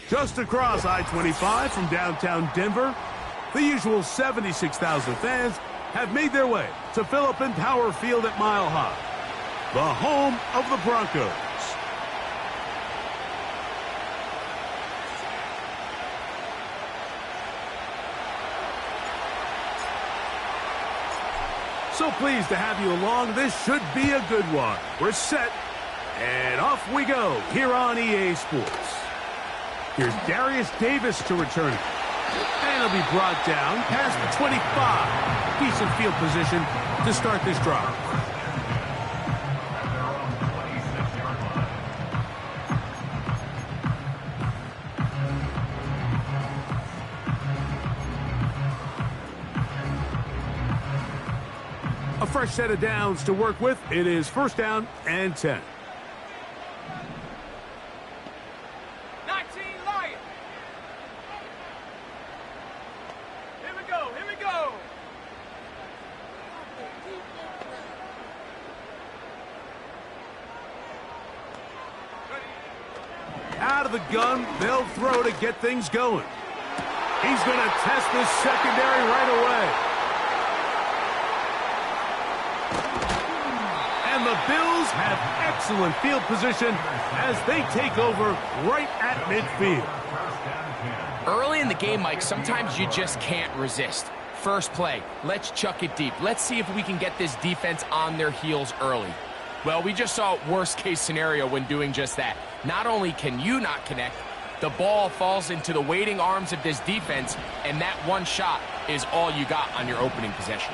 Just across I-25 from downtown Denver, the usual 76,000 fans have made their way to Philip Power Field at Mile High, the home of the Broncos. So pleased to have you along. This should be a good one. We're set, and off we go here on EA Sports. Here's Darius Davis to return it. And it'll be brought down past the 25. Decent field position to start this drive. A fresh set of downs to work with. It is first down and 10. Out of the gun, they'll throw to get things going. He's going to test this secondary right away. And the Bills have excellent field position as they take over right at midfield. Early in the game, Mike, sometimes you just can't resist. First play, let's chuck it deep. Let's see if we can get this defense on their heels early. Well, we just saw worst-case scenario when doing just that. Not only can you not connect, the ball falls into the waiting arms of this defense, and that one shot is all you got on your opening possession.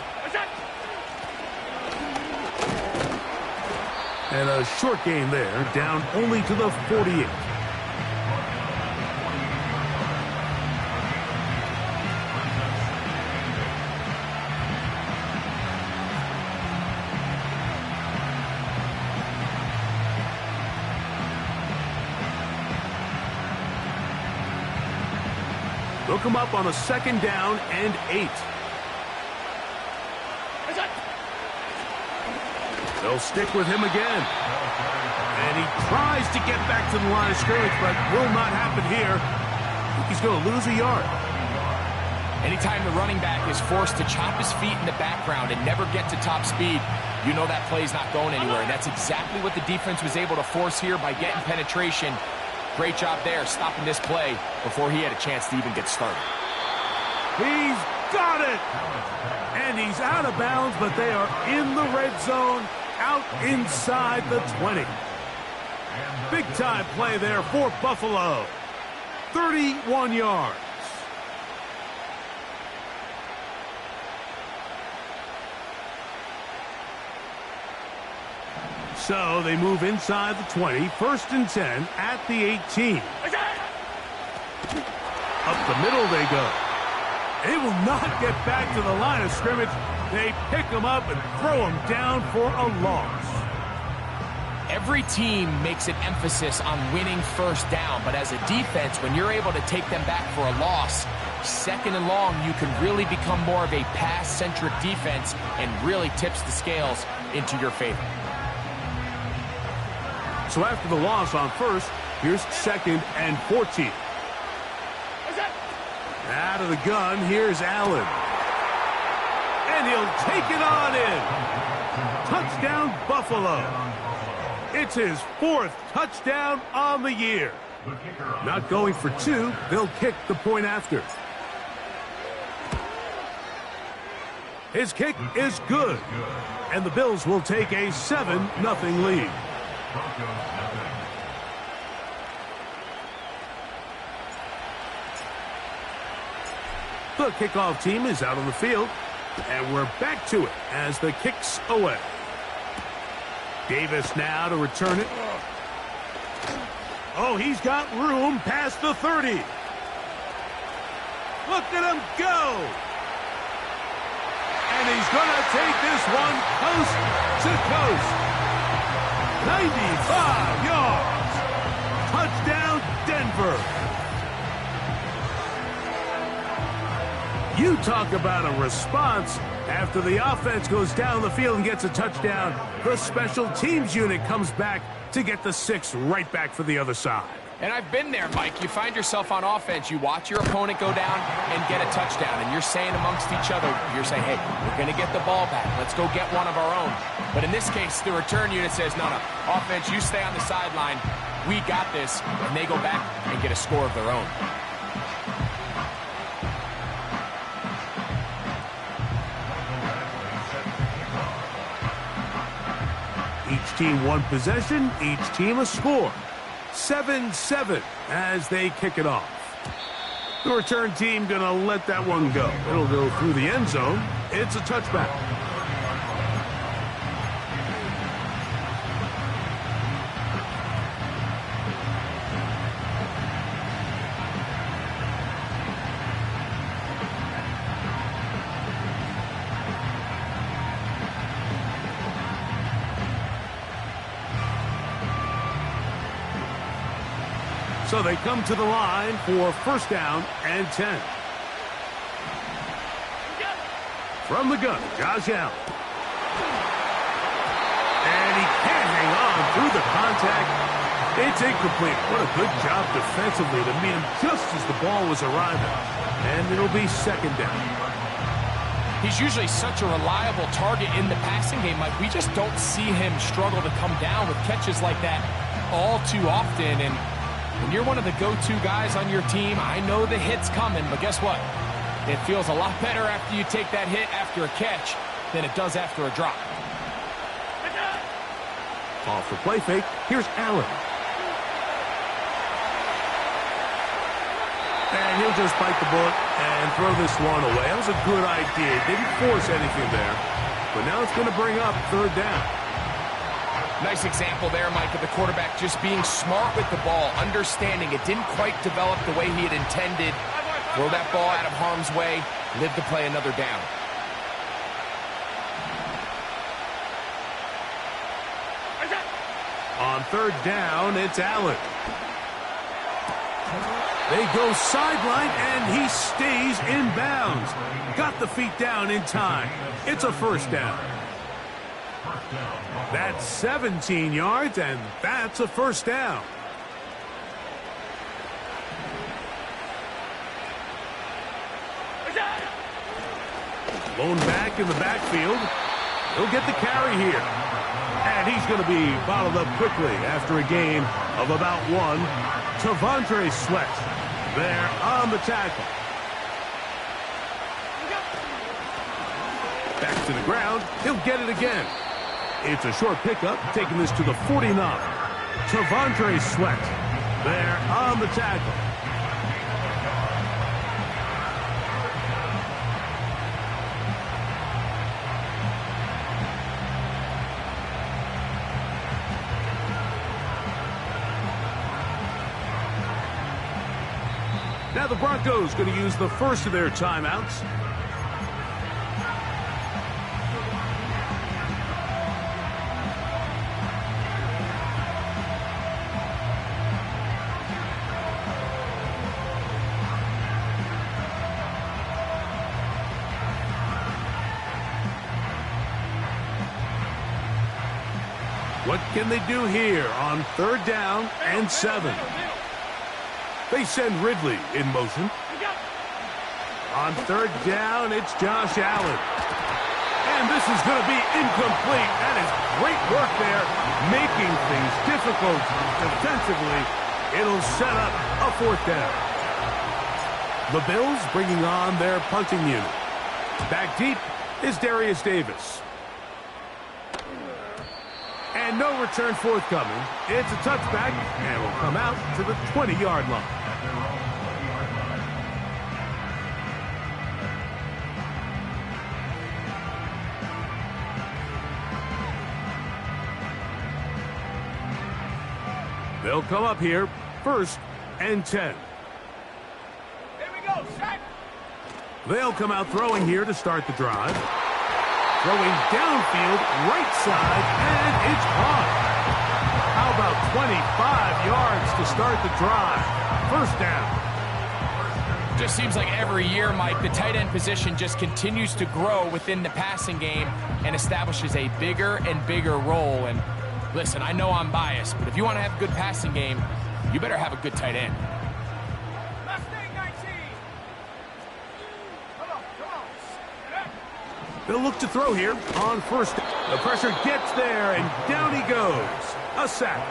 And a short gain there, down only to the 48. They'll come up on a second down and 8. They'll stick with him again. And he tries to get back to the line of scrimmage, but will not happen here. He's going to lose a yard. Anytime the running back is forced to chop his feet in the background and never get to top speed, you know that play's not going anywhere. And that's exactly what the defense was able to force here by getting penetration. Great job there, stopping this play before he had a chance to even get started. He's got it! And he's out of bounds, but they are in the red zone, out inside the 20. Big-time play there for Buffalo. 31 yards. So they move inside the 20, first and 10 at the 18. Up the middle they go. They will not get back to the line of scrimmage. They pick them up and throw them down for a loss. Every team makes an emphasis on winning first down, but as a defense, when you're able to take them back for a loss, second and long, you can really become more of a pass-centric defense and really tips the scales into your favor. So after the loss on first, here's second and 14. Out of the gun, here's Allen. And he'll take it on in. Touchdown, Buffalo. It's his 4th touchdown on the year. Not going for 2, they'll kick the point after. His kick is good. And the Bills will take a 7-0 lead. The kickoff team is out on the field, and we're back to it as the kick's away. Davis now to return it. Oh, he's got room past the 30. Look at him go. And he's going to take this one coast to coast. 95 yards. Touchdown, Denver. You talk about a response. After the offense goes down the field and gets a touchdown, the special teams unit comes back to get the 6 right back for the other side. And I've been there, Mike. You find yourself on offense, you watch your opponent go down and get a touchdown, and you're saying amongst each other, you're saying, hey, we're going to get the ball back. Let's go get one of our own. But in this case, the return unit says, no, offense, you stay on the sideline. We got this. And they go back and get a score of their own. Each team one possession, each team a score. 7-7 as they kick it off. The return team gonna let that one go. It'll go through the end zone. It's a touchback. So they come to the line for first down and 10. From the gun, Josh Allen. And he can't hang on through the contact. It's incomplete. What a good job defensively to meet him just as the ball was arriving. And it'll be second down. He's usually such a reliable target in the passing game. Like, we just don't see him struggle to come down with catches like that all too often. And when you're one of the go-to guys on your team, I know the hit's coming, but guess what? It feels a lot better after you take that hit after a catch than it does after a drop. Off the play fake, here's Allen. And he'll just bite the bullet and throw this one away. That was a good idea. Didn't force anything there, but now it's going to bring up third down. Nice example there, Mike, of the quarterback just being smart with the ball, understanding it didn't quite develop the way he had intended. Throw that ball out of harm's way, live to play another down. On third down, it's Allen. They go sideline, and he stays in bounds. Got the feet down in time. It's a first down. That's 17 yards, and that's a first down. Blown back in the backfield. He'll get the carry here. And he's going to be bottled up quickly after a gain of about one. T'Vondre Sweat there on the tackle. Back to the ground. He'll get it again. It's a short pickup, taking this to the 49. T'Vondre Sweat there on the tackle. Now the Broncos going to use the first of their timeouts. What can they do here on third down and 7? They send Ridley in motion. On third down, it's Josh Allen. And this is going to be incomplete. That is great work there, making things difficult defensively. It'll set up a fourth down. The Bills bringing on their punting unit. Back deep is Darius Davis. And no return forthcoming. It's a touchback, and will come out to the 20-yard line. They'll come up here, first and 10. Here we go, set. They'll come out throwing here to start the drive. Throwing downfield, right side, and it's caught. How about 25 yards to start the drive? First down. Just seems like every year, Mike, the tight end position just continues to grow within the passing game and establishes a bigger and bigger role. And listen, I know I'm biased, but if you want to have a good passing game, you better have a good tight end. They'll look to throw here on first. The pressure gets there, and down he goes. A sack.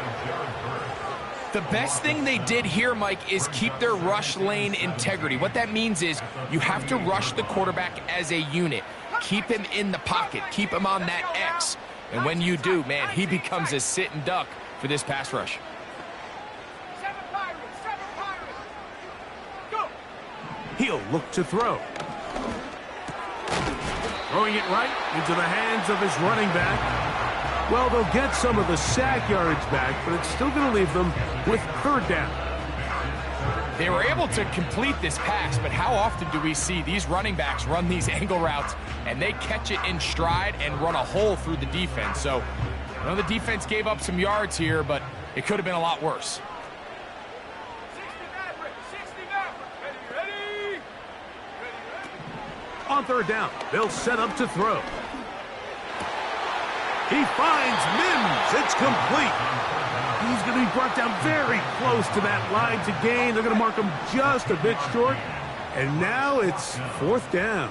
The best thing they did here, Mike, is keep their rush lane integrity. What that means is you have to rush the quarterback as a unit. Keep him in the pocket. Keep him on that X. And when you do, man, he becomes a sit and duck for this pass rush. He'll look to throw. Throwing it right into the hands of his running back. Well, they'll get some of the sack yardage back, but it's still going to leave them with third down. They were able to complete this pass, but how often do we see these running backs run these angle routes and they catch it in stride and run a hole through the defense? So, I know the defense gave up some yards here, but it could have been a lot worse. On third down, they'll set up to throw. He finds Mims. It's complete. He's going to be brought down very close to that line to gain. They're going to mark him just a bit short. And now it's fourth down.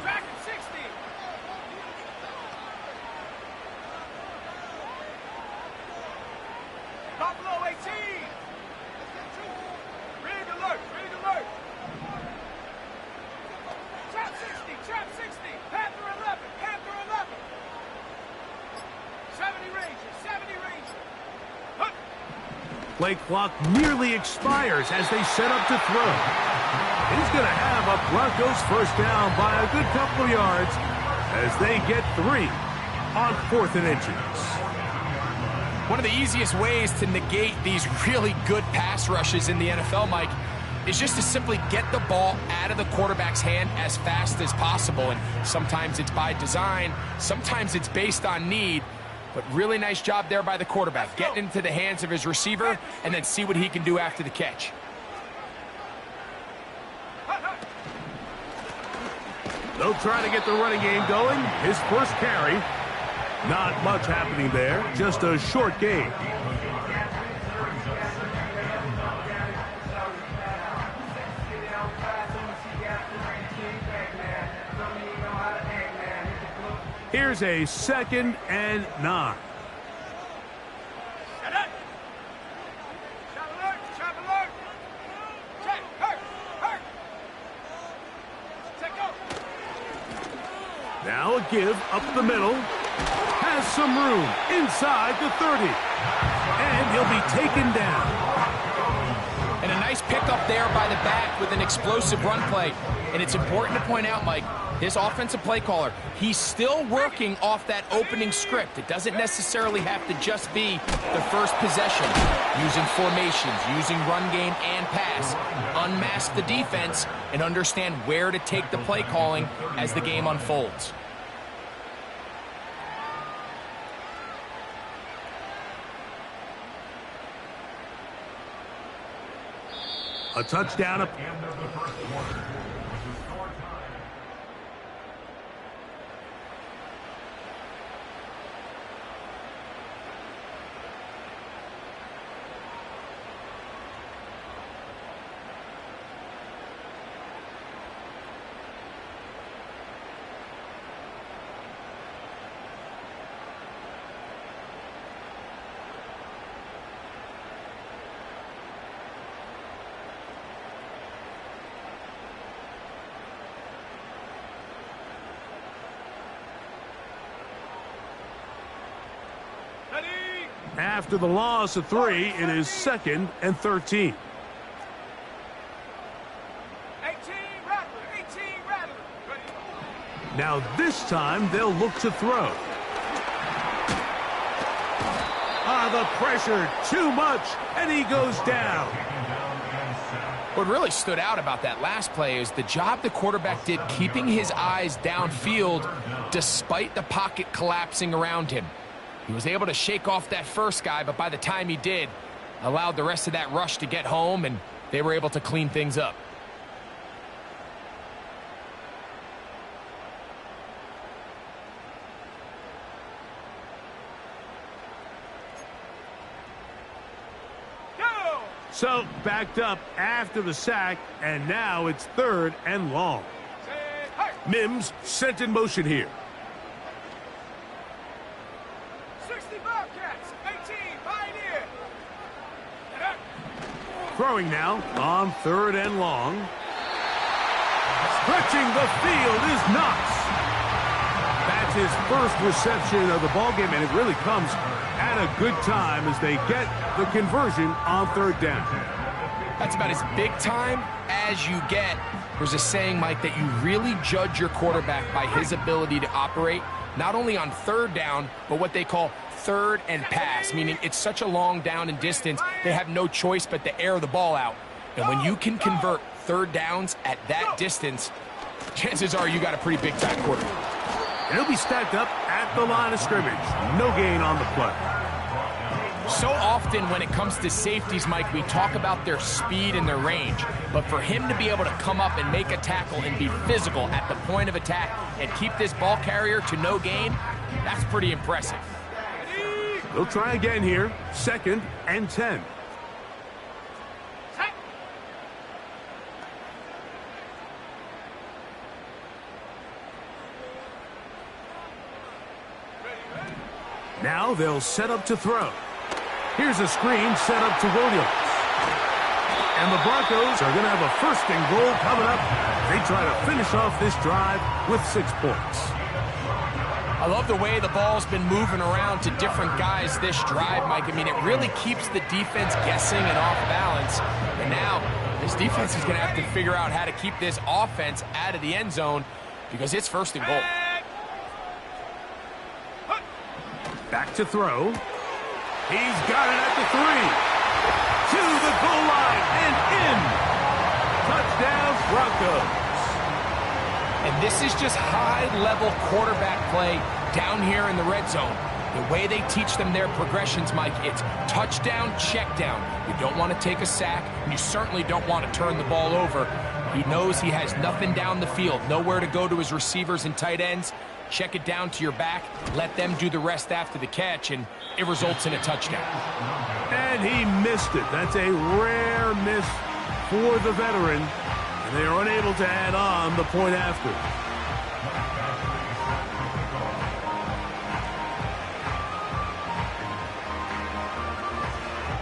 Play clock nearly expires as they set up to throw. He's going to have a Broncos first down by a good couple of yards as they get 3 on 4th and inches. One of the easiest ways to negate these really good pass rushes in the NFL, Mike, is just to simply get the ball out of the quarterback's hand as fast as possible. And sometimes it's by design, sometimes it's based on need. But really nice job there by the quarterback, getting into the hands of his receiver and then see what he can do after the catch. They'll try to get the running game going. His first carry. Not much happening there, just a short gain. Here's a 2nd and 9. Now a give up the middle. Has some room inside the 30. And he'll be taken down. And a nice pickup there by the back with an explosive run play. And it's important to point out, Mike, this offensive play caller, he's still working off that opening script. It doesn't necessarily have to just be the first possession. Using formations, using run game and pass. Unmask the defense and understand where to take the play calling as the game unfolds. A touchdown. After the loss of 3, it is 2nd and 13. 18 Rattler. Now this time they'll look to throw. The pressure, too much, and he goes down. What really stood out about that last play is the job the quarterback did keeping his eyes downfield despite the pocket collapsing around him. He was able to shake off that first guy, but by the time he did, allowed the rest of that rush to get home, and they were able to clean things up. So, backed up after the sack, and now it's 3rd and long. Mims sent in motion here. 60 Bobcats, 18, Pioneer. Throwing now on 3rd and long. Stretching the field is Knox. That's his first reception of the ballgame, and it really comes at a good time as they get the conversion on 3rd down. That's about as big time as you get. There's a saying, Mike, that you really judge your quarterback by his ability to operate, not only on 3rd down, but what they call 3rd and pass, meaning it's such a long down and distance, they have no choice but to air the ball out. And when you can convert 3rd downs at that distance, chances are you got a pretty big-time quarterback. And he'll be stacked up at the line of scrimmage. No gain on the play. So often when it comes to safeties, Mike, we talk about their speed and their range. But for him to be able to come up and make a tackle and be physical at the point of attack and keep this ball carrier to no gain, that's pretty impressive. They'll try again here. 2nd and 10. Now they'll set up to throw. Here's a screen set up to Williams. And the Broncos are going to have a 1st and goal coming up. They try to finish off this drive with 6 points. I love the way the ball's been moving around to different guys this drive, Mike. I mean, it really keeps the defense guessing and off balance. And now this defense is going to have to figure out how to keep this offense out of the end zone because it's 1st and goal. Back to throw. He's got it at the 3. To the goal line and in. Touchdown, Broncos. And this is just high-level quarterback play down here in the red zone. The way they teach them their progressions, Mike, it's touchdown, check down. You don't want to take a sack, and you certainly don't want to turn the ball over. He knows he has nothing down the field, nowhere to go to his receivers and tight ends. Check it down to your back, let them do the rest after the catch, and it results in a touchdown. And he missed it. That's a rare miss for the veteran. And they are unable to add on the point after.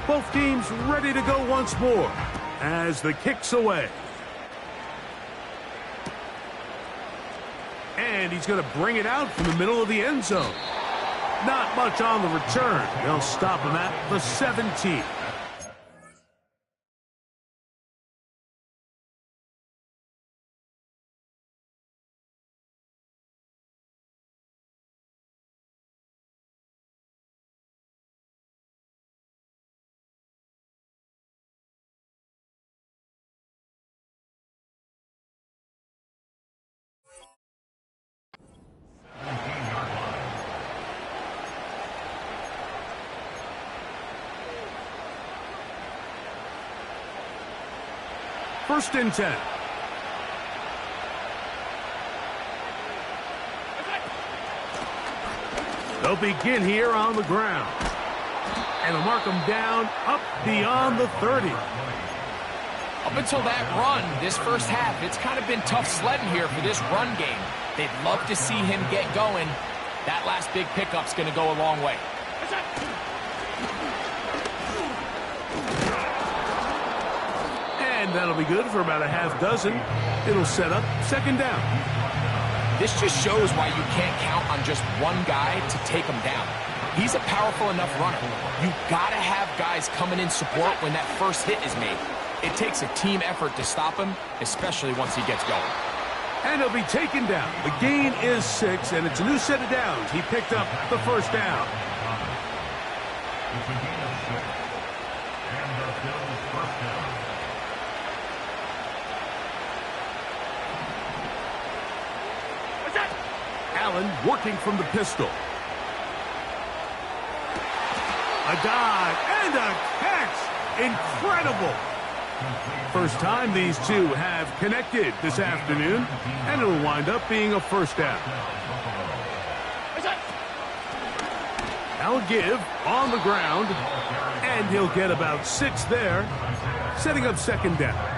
Both teams ready to go once more as the kick's away. And he's going to bring it out from the middle of the end zone. Not much on the return. They'll stop him at the 17. First and 10. They'll begin here on the ground. And they'll mark them down up beyond the 30. Up until that run, this first half, it's kind of been tough sledding here for this run game. They'd love to see him get going. That last big pickup's going to go a long way. And that'll be good for about a half dozen. It'll set up 2nd down. This just shows why you can't count on just one guy to take him down. He's a powerful enough runner. You've got to have guys coming in support when that first hit is made. It takes a team effort to stop him, especially once he gets going. And he'll be taken down. The gain is 6, and it's a new set of downs. He picked up the 1st down. Allen working from the pistol. A dive and a catch. Incredible. First time these two have connected this afternoon, and it'll wind up being a 1st down. Now a give on the ground, and he'll get about 6 there. setting up second down.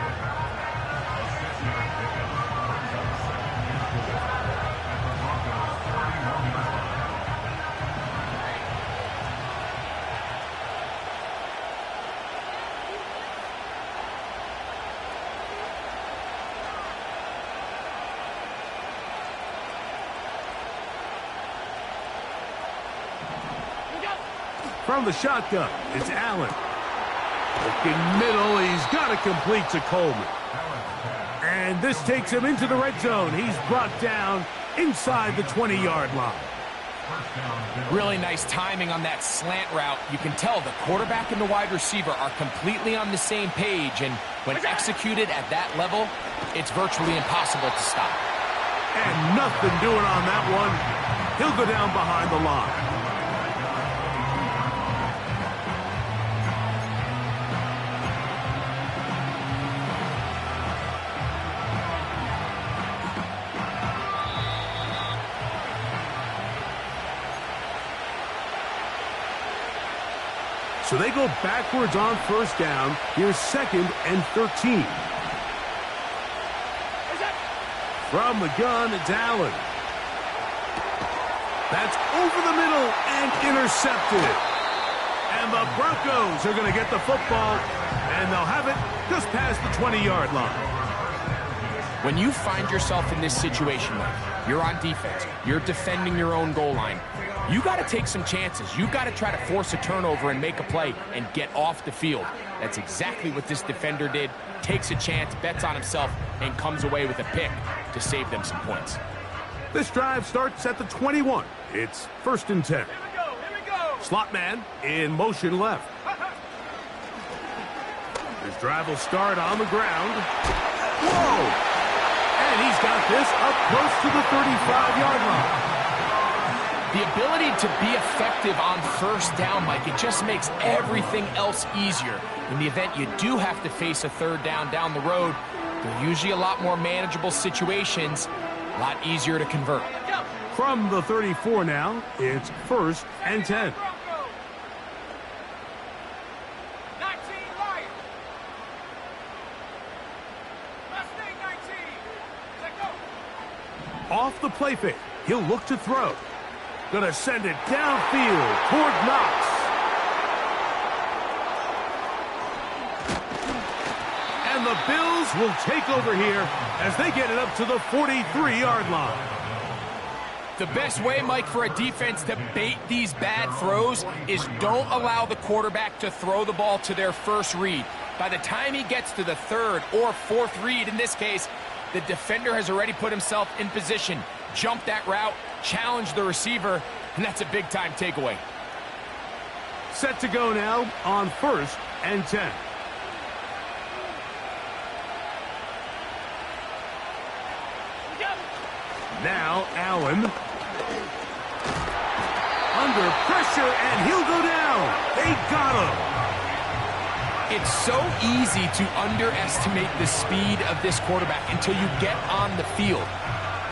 From the shotgun, it's Allen. Looking middle, he's got to complete to Coleman. And this takes him into the red zone. He's brought down inside the 20-yard line. Really nice timing on that slant route. You can tell the quarterback and the wide receiver are completely on the same page, and when executed at that level, it's virtually impossible to stop. And nothing doing on that one. He'll go down behind the line. So they go backwards on first down. Here's 2nd and 13. From the gun, it's Allen. That's over the middle and intercepted. And the Broncos are going to get the football, and they'll have it just past the 20-yard line. When you find yourself in this situation, you're on defense, you're defending your own goal line, you got to take some chances. You got to try to force a turnover and make a play and get off the field. That's exactly what this defender did. Takes a chance, bets on himself, and comes away with a pick to save them some points. This drive starts at the 21. It's 1st and 10. Here we go. Slot man in motion left. His drive will start on the ground. Whoa! And he's got this up close to the 35-yard line. The ability to be effective on first down, Mike, it just makes everything else easier. In the event you do have to face a third down the road, they're usually a lot more manageable situations, a lot easier to convert. From the 34 now, it's 1st and 10. 19 Lions. Last name 19. Let go. Off the play fake, he'll look to throw. Gonna send it downfield toward Knox. And the Bills will take over here as they get it up to the 43-yard line. The best way, Mike, for a defense to bait these bad throws is don't allow the quarterback to throw the ball to their first read. By the time he gets to the 3rd or 4th read, in this case, the defender has already put himself in position. Jump that route, challenge the receiver, and that's a big-time takeaway. Set to go now on 1st and 10. Now Allen. Under pressure, and he'll go down. They got him. It's so easy to underestimate the speed of this quarterback until you get on the field.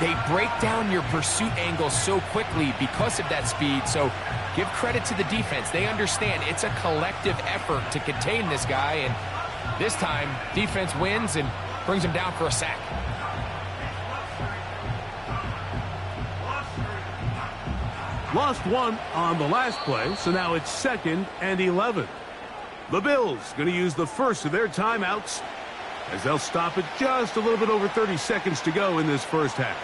They break down your pursuit angles so quickly because of that speed, so give credit to the defense. They understand it's a collective effort to contain this guy, and this time, defense wins and brings him down for a sack. Lost one on the last play, so now it's 2nd and 11. The Bills going to use the first of their timeouts as they'll stop it just a little bit over 30 seconds to go in this first half.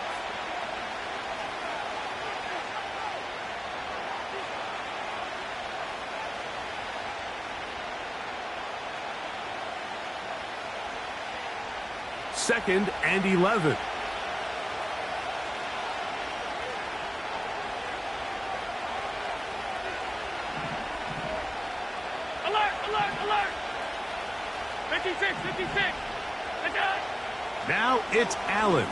Second and 11. Alert! 56. Now it's Allen.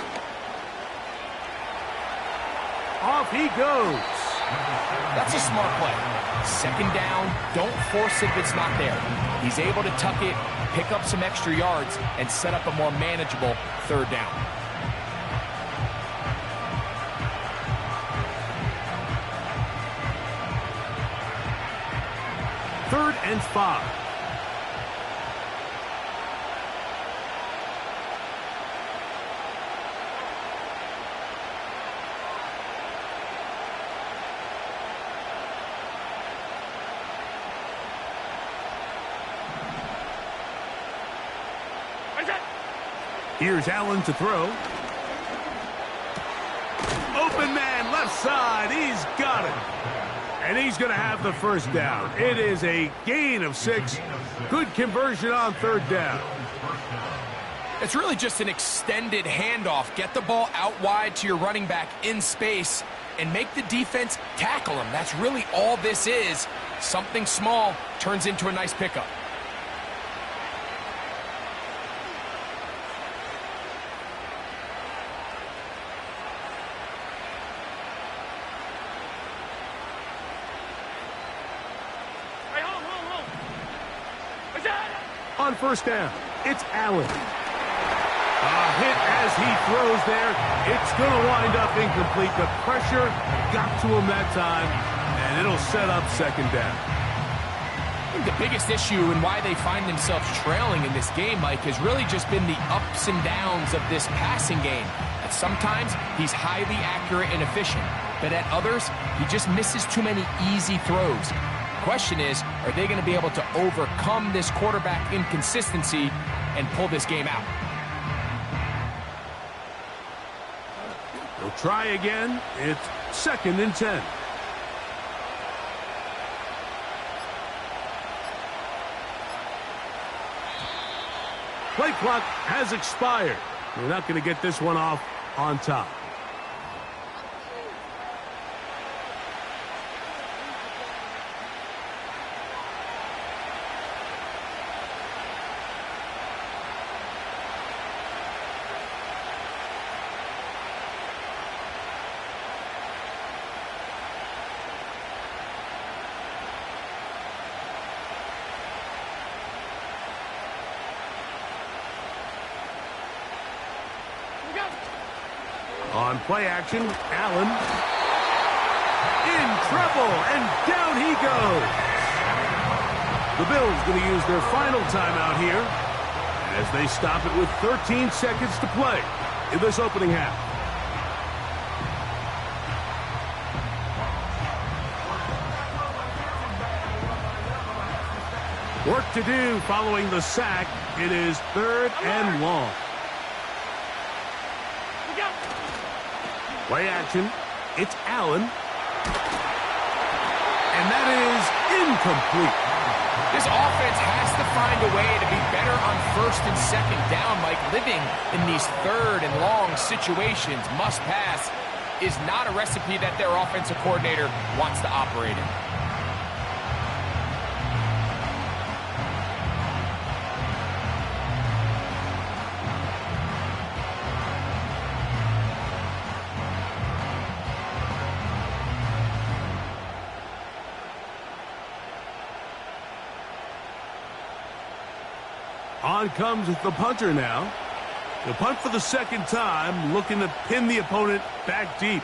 Off he goes. That's a smart play. 2nd down, don't force it if it's not there. He's able to tuck it, pick up some extra yards, and set up a more manageable 3rd down. Third and 5. Here's Allen to throw. Open man, left side. He's got it. And he's going to have the first down. It is a gain of 6. Good conversion on third down. It's really just an extended handoff. Get the ball out wide to your running back in space and make the defense tackle him. That's really all this is. Something small turns into a nice pickup. Hey, hold. On first down, it's Allen. A hit as he throws there. It's going to wind up incomplete. The pressure got to him that time, and it'll set up second down. I think the biggest issue and why they find themselves trailing in this game, Mike, has really just been the ups and downs of this passing game. At sometimes, he's highly accurate and efficient, but at others, he just misses too many easy throws. The question is, are they going to be able to overcome this quarterback inconsistency and pull this game out? They'll try again. It's 2nd and 10. Play clock has expired. We're not going to get this one off on top. On play action, Allen in trouble, and down he goes. The Bills going to use their final timeout here as they stop it with 13 seconds to play in this opening half. Work to do following the sack. It is 3rd and long. Play action. It's Allen. And that is incomplete. This offense has to find a way to be better on 1st and 2nd down, Mike. Living in these 3rd and long situations, must pass, is not a recipe that their offensive coordinator wants to operate in. On comes the punter now. The punt for the 2nd time, looking to pin the opponent back deep.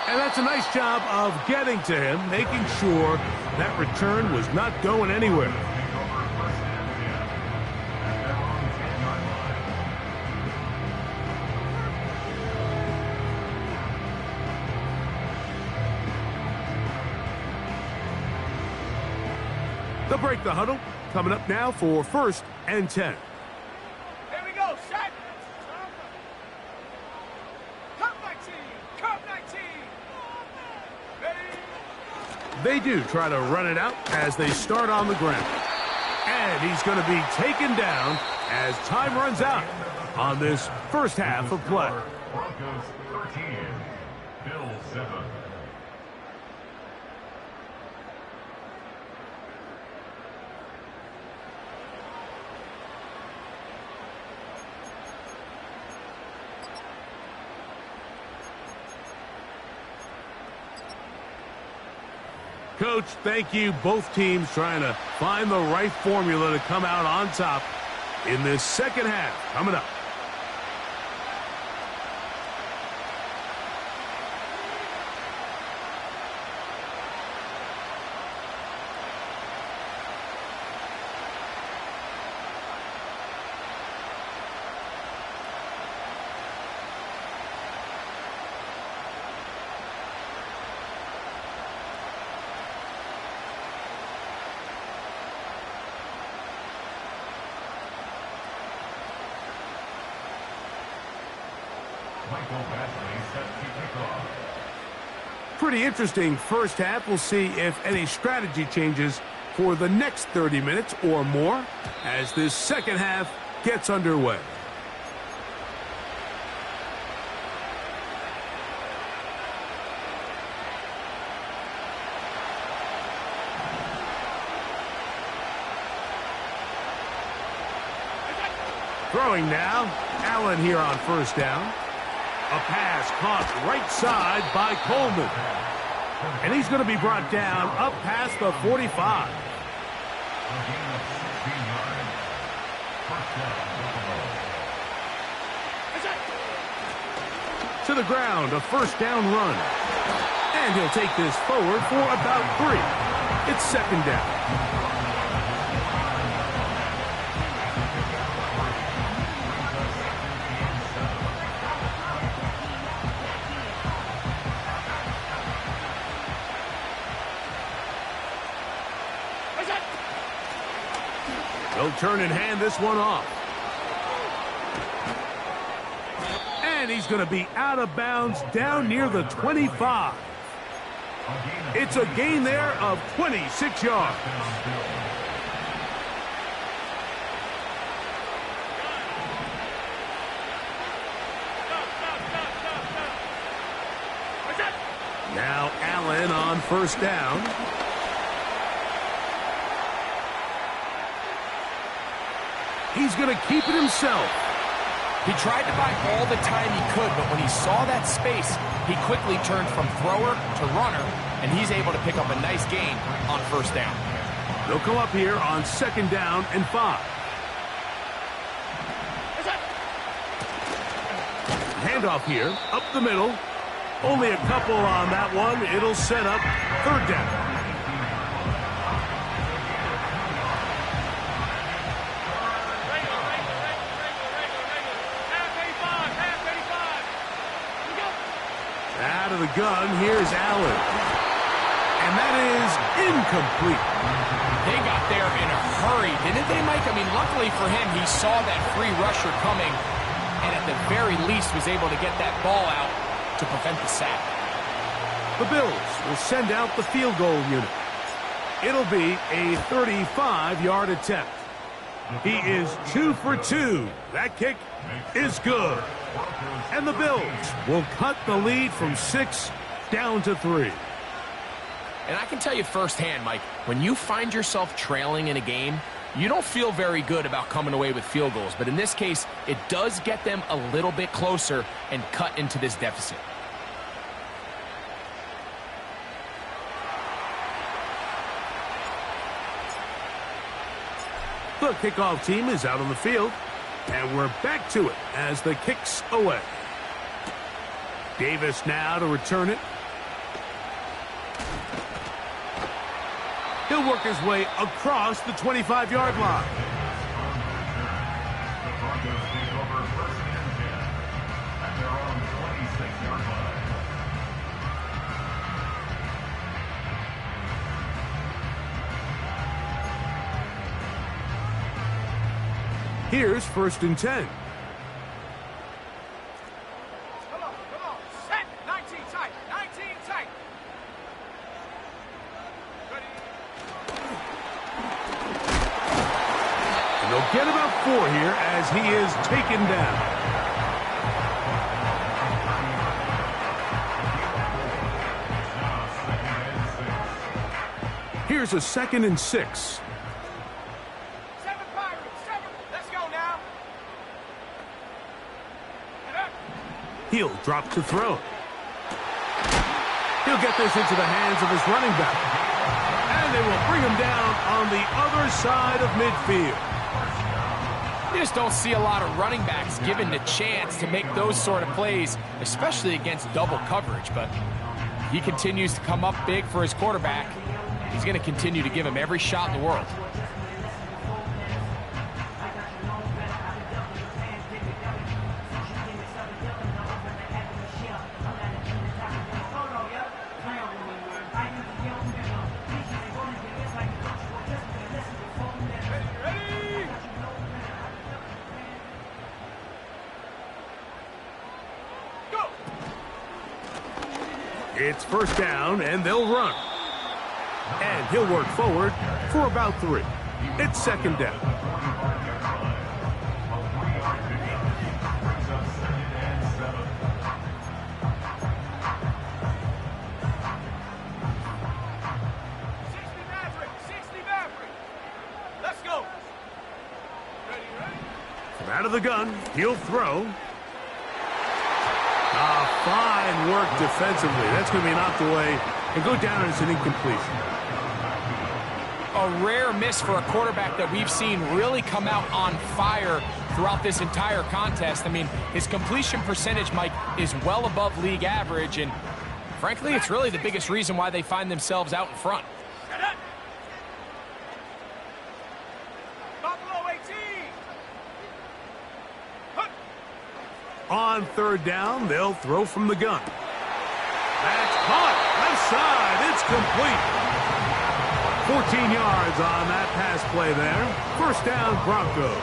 And that's a nice job of getting to him, making sure that return was not going anywhere. They'll break the huddle. Coming up now for 1st and 10. Here we go, set. Come 19. Come 19. Ready? They do try to run it out as they start on the ground. And he's going to be taken down as time runs out on this first half of play. Broncos 13, Bills 7. Coach, thank you. Both teams trying to find the right formula to come out on top in this second half. Coming up. Michael Basley set to kick off. Pretty interesting first half. We'll see if any strategy changes for the next 30 minutes or more as this second half gets underway. Throwing now, Allen here on first down. A pass caught right side by Coleman. And he's going to be brought down up past the 45. A gain of 16 yards. First down, Buffalo. To the ground, a first down run. And he'll take this forward for about 3. It's second down. They'll turn and hand this one off. And he's going to be out of bounds down near the 25. It's a gain there of 26 yards. Now Allen on first down. He's going to keep it himself. He tried to buy all the time he could, but when he saw that space, he quickly turned from thrower to runner, and he's able to pick up a nice gain on first down. They'll come up here on second down and 5. Handoff here, up the middle. Only a couple on that one. It'll set up third down. Out of the gun, here's Allen. And that is incomplete. They got there in a hurry, didn't they, Mike? I mean, luckily for him, he saw that free rusher coming, and at the very least was able to get that ball out to prevent the sack. The Bills will send out the field goal unit. It'll be a 35-yard attempt. He is 2 for 2. That kick is good. And the Bills will cut the lead from 6 down to 3. And I can tell you firsthand, Mike, when you find yourself trailing in a game, you don't feel very good about coming away with field goals. But in this case, it does get them a little bit closer and cut into this deficit. The kickoff team is out on the field. And we're back to it as the kick's away. Davis now to return it. He'll work his way across the 25-yard line. The Broncos take over first and 10 at their own 26-yard line. Here's first and 10. Come on. Set. 19 tight. 19 tight. Ready. And they'll get about 4 here as he is taken down. Here's a 2nd and 6. He'll drop to throw. He'll get this into the hands of his running back. And they will bring him down on the other side of midfield. You just don't see a lot of running backs given the chance to make those sort of plays, especially against double coverage. But he continues to come up big for his quarterback. He's going to continue to give him every shot in the world. It's first down, and they'll run. And he'll work forward for about 3. It's second down. Let's go. From out of the gun, he'll throw. Fine work defensively. That's going to be knocked away and go down as an incompletion. A rare miss for a quarterback that we've seen really come out on fire throughout this entire contest. I mean, his completion percentage, Mike, is well above league average, and frankly, it's really the biggest reason why they find themselves out in front. On third down, they'll throw from the gun. That's caught. Left side. It's complete. 14 yards on that pass play there. First down, Broncos.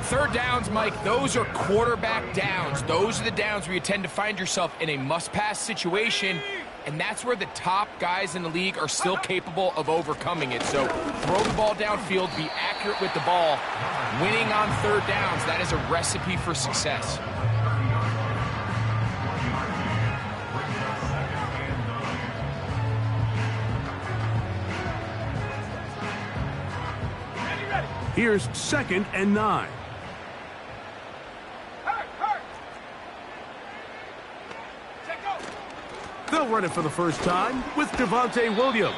Third downs, Mike, those are quarterback downs. Those are the downs where you tend to find yourself in a must-pass situation, and that's where the top guys in the league are still capable of overcoming it. So throw the ball downfield, be accurate with the ball. Winning on third downs, that is a recipe for success. Here's second and 9. They'll run it for the first time with Devontae Williams.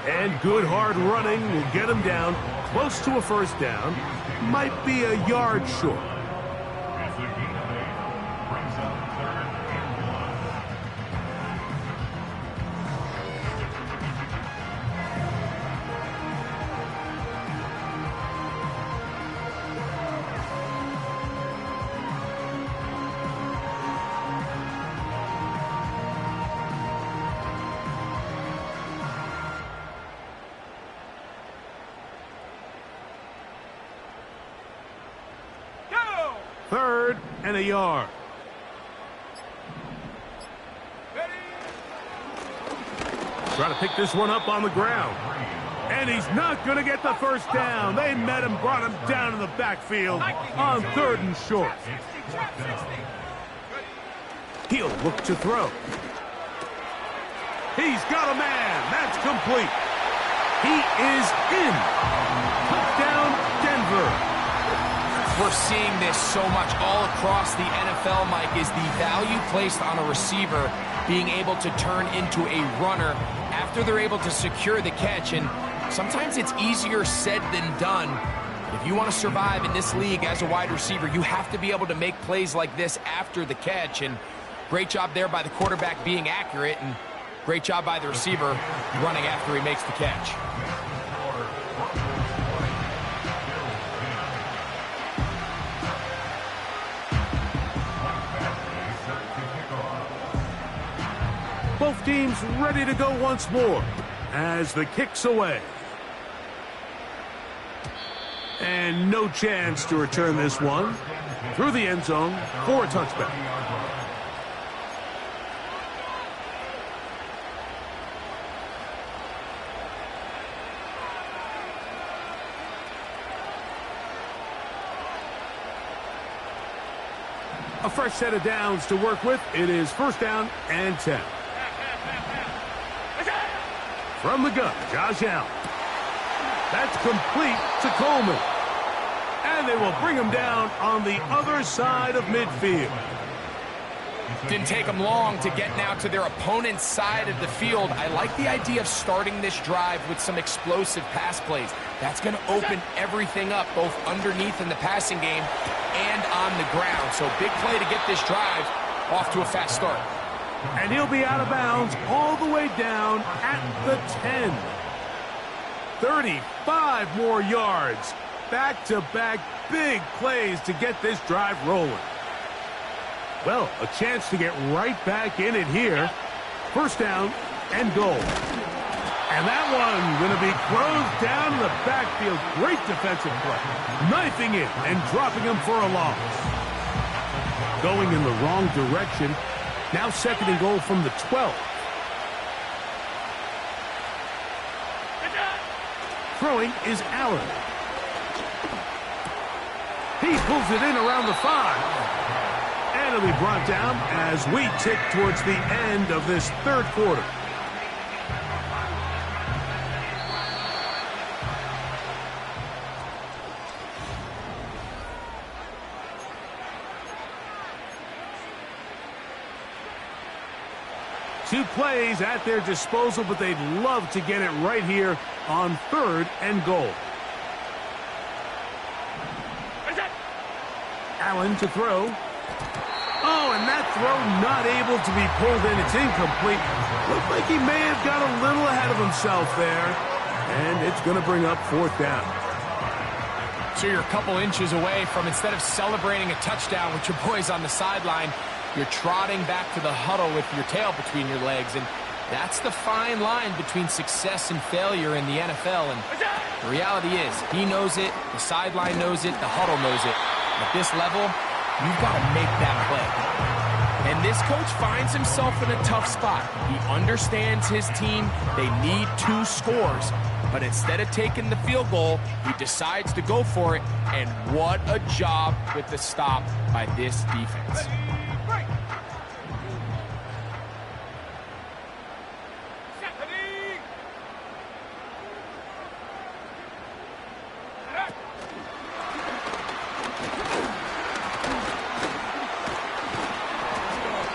And good hard running will get him down close to a first down. Might be a yard short. Third and a yard. Try to pick this one up on the ground. And he's not going to get the first down. They met him, brought him down in the backfield on third and short. He'll look to throw. He's got a man. That's complete. He is in. Touchdown, Denver. We're seeing this so much all across the NFL, Mike, is the value placed on a receiver being able to turn into a runner after they're able to secure the catch. And sometimes it's easier said than done. If you want to survive in this league as a wide receiver, you have to be able to make plays like this after the catch. And great job there by the quarterback being accurate, and great job by the receiver running after he makes the catch. Both teams ready to go once more as the kick's away. And no chance to return this one through the end zone for a touchback. A fresh set of downs to work with. It is first down and 10. From the gun, Josh Allen. That's complete to Coleman. And they will bring him down on the other side of midfield. Didn't take them long to get now to their opponent's side of the field. I like the idea of starting this drive with some explosive pass plays. That's going to open everything up, both underneath in the passing game and on the ground. So big play to get this drive off to a fast start. And he'll be out of bounds all the way down at the 10. 35 more yards. Back-to-back big plays to get this drive rolling. Well, a chance to get right back in it here. First down and goal. And that one going to be closed down in the backfield. Great defensive play. Knifing it and dropping him for a loss. Going in the wrong direction. Now 2nd and goal from the 12. Throwing is Allen. He pulls it in around the 5. And it'll be brought down as we tick towards the end of this 3rd quarter. Two plays at their disposal, but they'd love to get it right here on 3rd and goal. Allen to throw. Oh, and that throw not able to be pulled in. It's incomplete. Looked like he may have got a little ahead of himself there. And it's going to bring up 4th down. So you're a couple inches away from, instead of celebrating a touchdown with your boys on the sideline, you're trotting back to the huddle with your tail between your legs. And that's the fine line between success and failure in the NFL. And the reality is, he knows it, the sideline knows it, the huddle knows it. At this level, you've got to make that play. And this coach finds himself in a tough spot. He understands his team. They need 2 scores. But instead of taking the field goal, he decides to go for it. And what a job with the stop by this defense.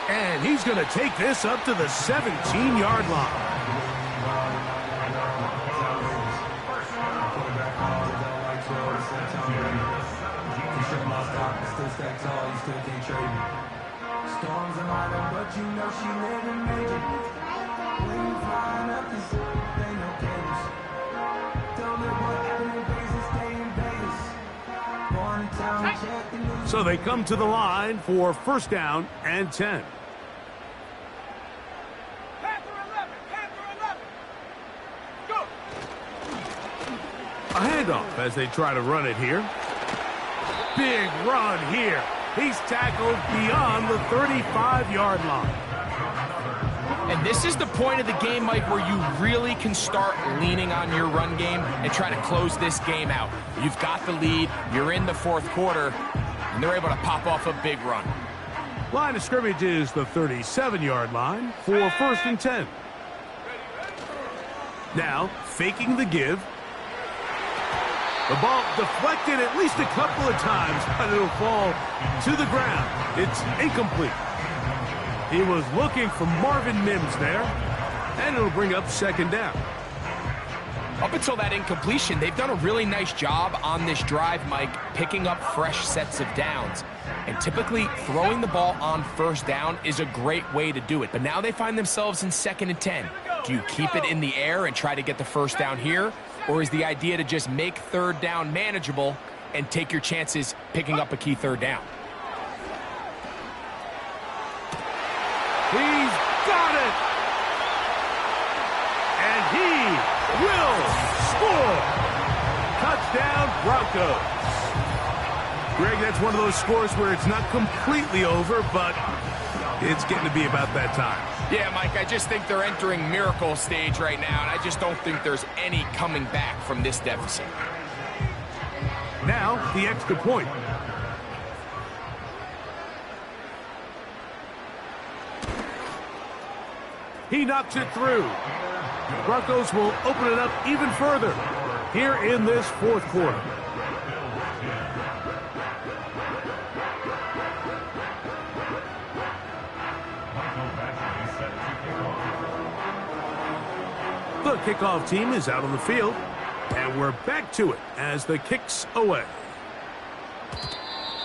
And he's going to take this up to the 17-yard line. Storms are minor, but you know she living major. When you flying up, this ain't no games. Don't live what happened in Vegas, stay in Vegas. Born in town, check the news. So they come to the line for 1st down and 10. A handoff as they try to run it here. Big run here. He's tackled beyond the 35-yard line. And this is the point of the game, Mike, where you really can start leaning on your run game and try to close this game out. You've got the lead. You're in the 4th quarter, and they're able to pop off a big run. Line of scrimmage is the 37-yard line for 1st and 10. Now, faking the give. The ball deflected at least a couple of times, but it'll fall to the ground. It's incomplete. He was looking for Marvin Mims there, and it'll bring up 2nd down. Up until that incompletion, they've done a really nice job on this drive, Mike, picking up fresh sets of downs. And typically, throwing the ball on 1st down is a great way to do it. But now they find themselves in 2nd and 10. Do you keep it in the air and try to get the 1st down here? Or is the idea to just make 3rd down manageable and take your chances picking up a key 3rd down? He's got it! And he will score! Touchdown, Broncos. Greg, that's one of those scores where it's not completely over, but it's getting to be about that time. Yeah, Mike, I just think they're entering miracle stage right now, and I just don't think there's any coming back from this deficit. Now, the extra point. He knocks it through. Broncos will open it up even further here in this 4th quarter. The kickoff team is out on the field, and we're back to it as the kick's away.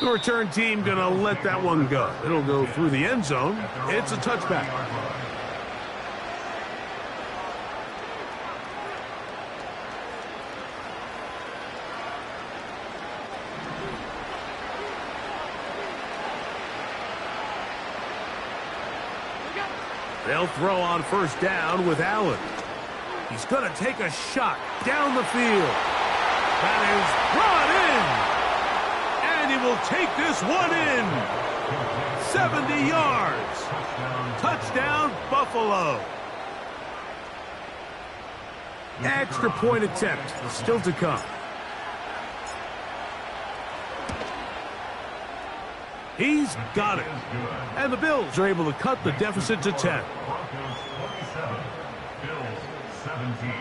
The return team going to let that one go. It'll go through the end zone. It's a touchback. They'll throw on 1st down with Allen. He's going to take a shot down the field. That is brought in. And he will take this one in. 70 yards. Touchdown, Buffalo. Extra point attempt still to come. He's got it. And the Bills are able to cut the deficit to 10. Broncos 27, Bills 17.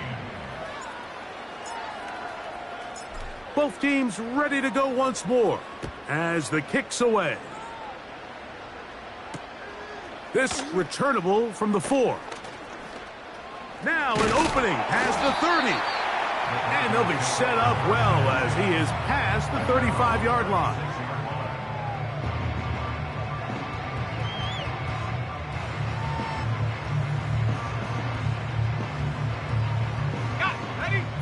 Both teams ready to go once more as the kick's away. This returnable from the 4. Now an opening past the 30. And they'll be set up well as he is past the 35-yard line.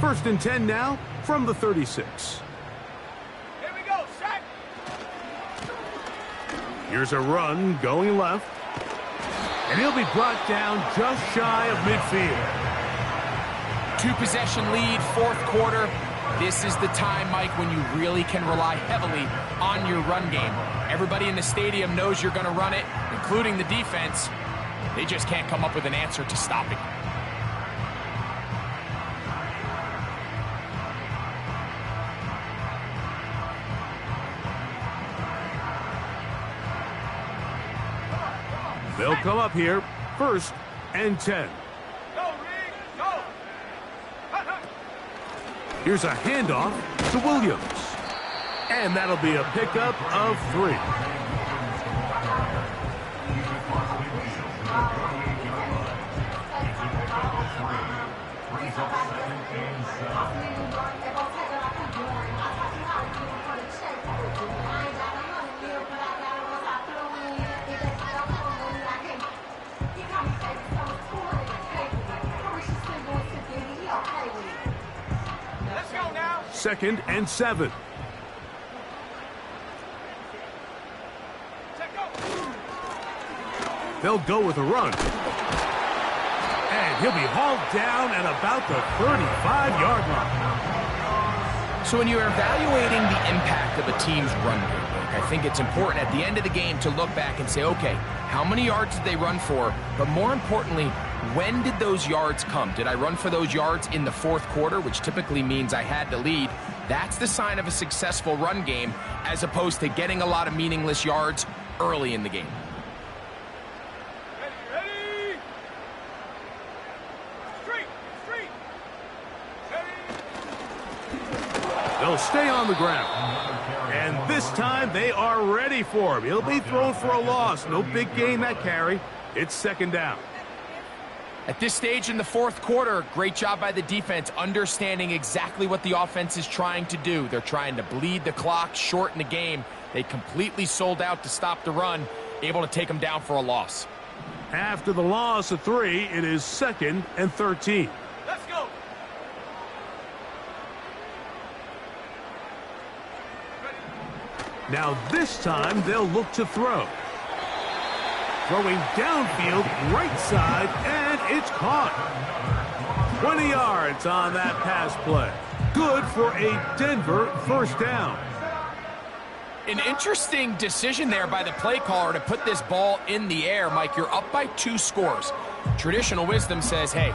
First and 10 now from the 36. Here we go, set. Here's a run going left. And he'll be brought down just shy of midfield. 2-possession lead, fourth quarter. This is the time, Mike, when you really can rely heavily on your run game. Everybody in the stadium knows you're going to run it, including the defense. They just can't come up with an answer to stop it. They'll come up here, first and 10. Go, Reed, go. Here's a handoff to Williams. And that'll be a pickup of 3. Let's go now. Second and 7. Set, go. They'll go with a run. And he'll be hauled down at about the 35-yard line. So when you're evaluating the impact of a team's run game, I think it's important at the end of the game to look back and say, okay, how many yards did they run for? But more importantly, when did those yards come? Did I run for those yards in the fourth quarter, which typically means I had to lead? That's the sign of a successful run game, as opposed to getting a lot of meaningless yards early in the game. Ready. Street. Ready. They'll stay on the ground. And this time they are ready for him. He'll be thrown for a loss. No big gain that carry. It's second down. At this stage in the fourth quarter, great job by the defense, understanding exactly what the offense is trying to do. They're trying to bleed the clock, shorten the game. They completely sold out to stop the run, able to take them down for a loss. After the loss of 3, it is second and 13. Let's go. Now this time they'll look to throw. Throwing downfield, right side, and it's caught. 20 yards on that pass play. Good for a Denver first down. An interesting decision there by the play caller to put this ball in the air. Mike, you're up by 2 scores. Traditional wisdom says, hey,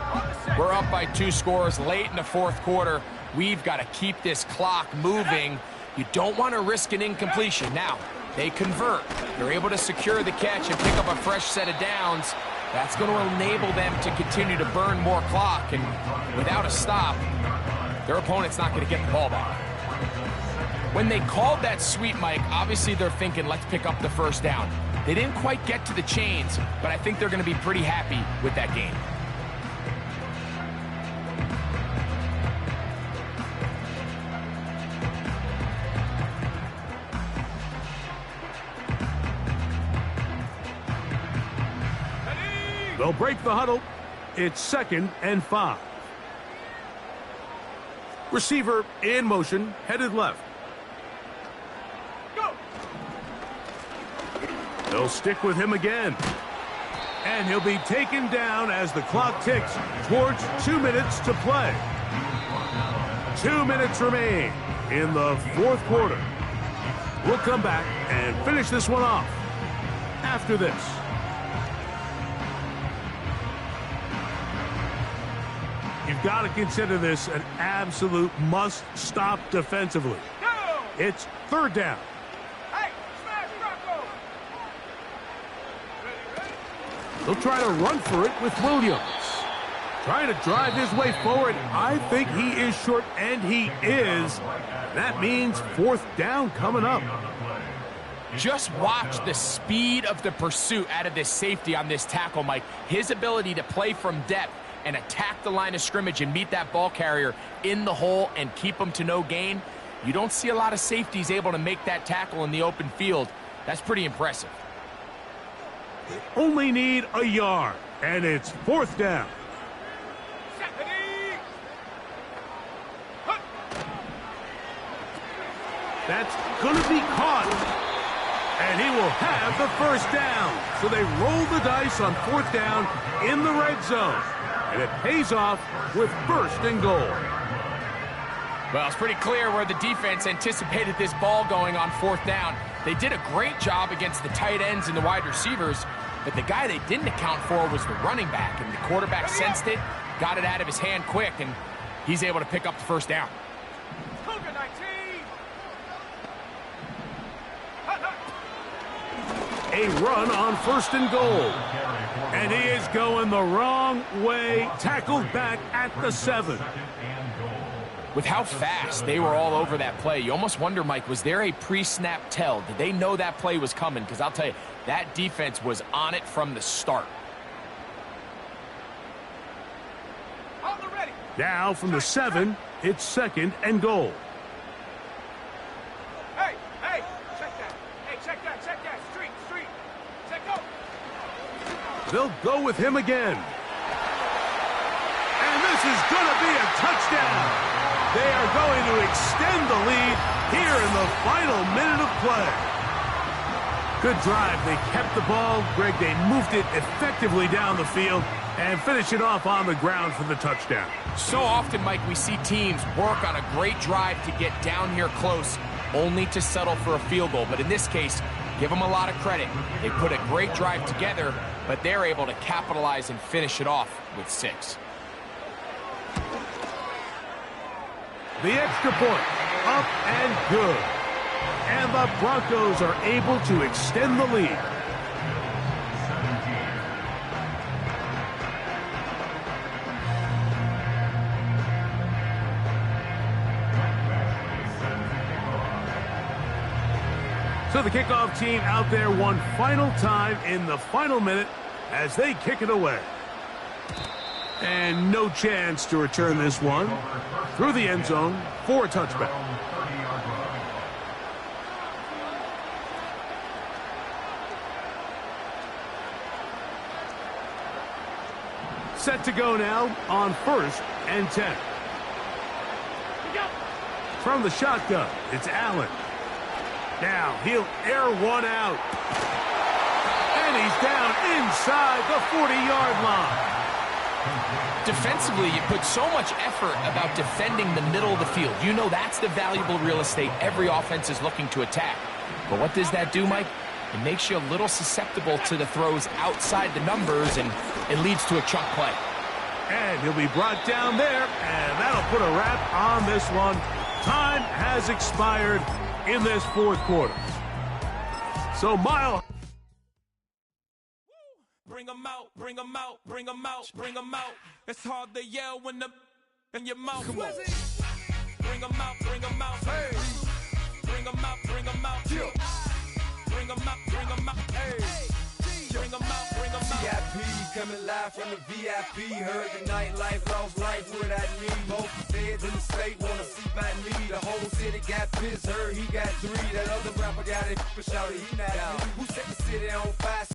we're up by 2 scores late in the fourth quarter. We've got to keep this clock moving. You don't want to risk an incompletion. Now, they convert. They're able to secure the catch and pick up a fresh set of downs. That's going to enable them to continue to burn more clock. And without a stop, their opponent's not going to get the ball back. When they called that sweep, Mike, obviously they're thinking, let's pick up the first down. They didn't quite get to the chains, but I think they're going to be pretty happy with that game. They'll break the huddle. It's second and 5. Receiver in motion, headed left. Go. They'll stick with him again. And he'll be taken down as the clock ticks towards 2 minutes to play. 2 minutes remain in the fourth quarter. We'll come back and finish this one off. after this. You've got to consider this an absolute must-stop defensively. It's third down. Hey, smash Rocco! They'll try to run for it with Williams. Trying to drive his way forward. I think he is short, and he is. That means fourth down coming up. Just watch the speed of the pursuit out of this safety on this tackle, Mike. His ability to play from depth and attack the line of scrimmage and meet that ball carrier in the hole and keep him to no gain. You don't see a lot of safeties able to make that tackle in the open field. That's pretty impressive. Only need a yard, and it's fourth down. That's going to be caught. And he will have the first down. So they roll the dice on fourth down in the red zone. And it pays off with first and goal. Well, it's pretty clear where the defense anticipated this ball going on fourth down. They did a great job against the tight ends and the wide receivers, but the guy they didn't account for was the running back, and the quarterback sensed it, got it out of his hand quick, and he's able to pick up the first down. A run on first and goal. And he is going the wrong way. Tackled back at the 7. With how fast they were all over that play, you almost wonder, Mike, was there a pre-snap tell? Did they know that play was coming? Because I'll tell you, that defense was on it from the start. Now from the 7, it's second and goal. Hey, check that. Hey, check that. Street. Check go. They'll go with him again. And this is going to be a touchdown. They are going to extend the lead here in the final minute of play. Good drive. They kept the ball. Greg, they moved it effectively down the field and finish it off on the ground for the touchdown. So often, Mike, we see teams work on a great drive to get down here close, only to settle for a field goal. But in this case, give them a lot of credit. They put a great drive together, but they're able to capitalize and finish it off with 6. The extra point, up and good. And the Broncos are able to extend the lead. So the kickoff team out there one final time in the final minute as they kick it away. And no chance to return this one through the end zone for a touchback. Set to go now on first and 10. From the shotgun, it's Allen. Now he'll air one out. And he's down inside the 40-yard line. Defensively, you put so much effort about defending the middle of the field. You know that's the valuable real estate every offense is looking to attack. But what does that do, Mike? It makes you a little susceptible to the throws outside the numbers, and it leads to a chunk play. And he'll be brought down there, and that'll put a wrap on this one. Time has expired in this fourth quarter. So, Miles. Bring 'em out, bring 'em out, bring 'em out, bring 'em out. It's hard to yell when the in your mouth. Come on. Bring 'em out, bring 'em out. Hey. Bring 'em out, bring 'em out. Yeah. Bring 'em out, bring 'em out. Hey. Bring 'em out, bring 'em out. VIP coming live from the VIP. Heard the nightlife, lost life without me. Both feds in the state wanna see by me. The whole city got pissed, heard he got 3. That other rapper got it, but shouted he not out. Who set the city on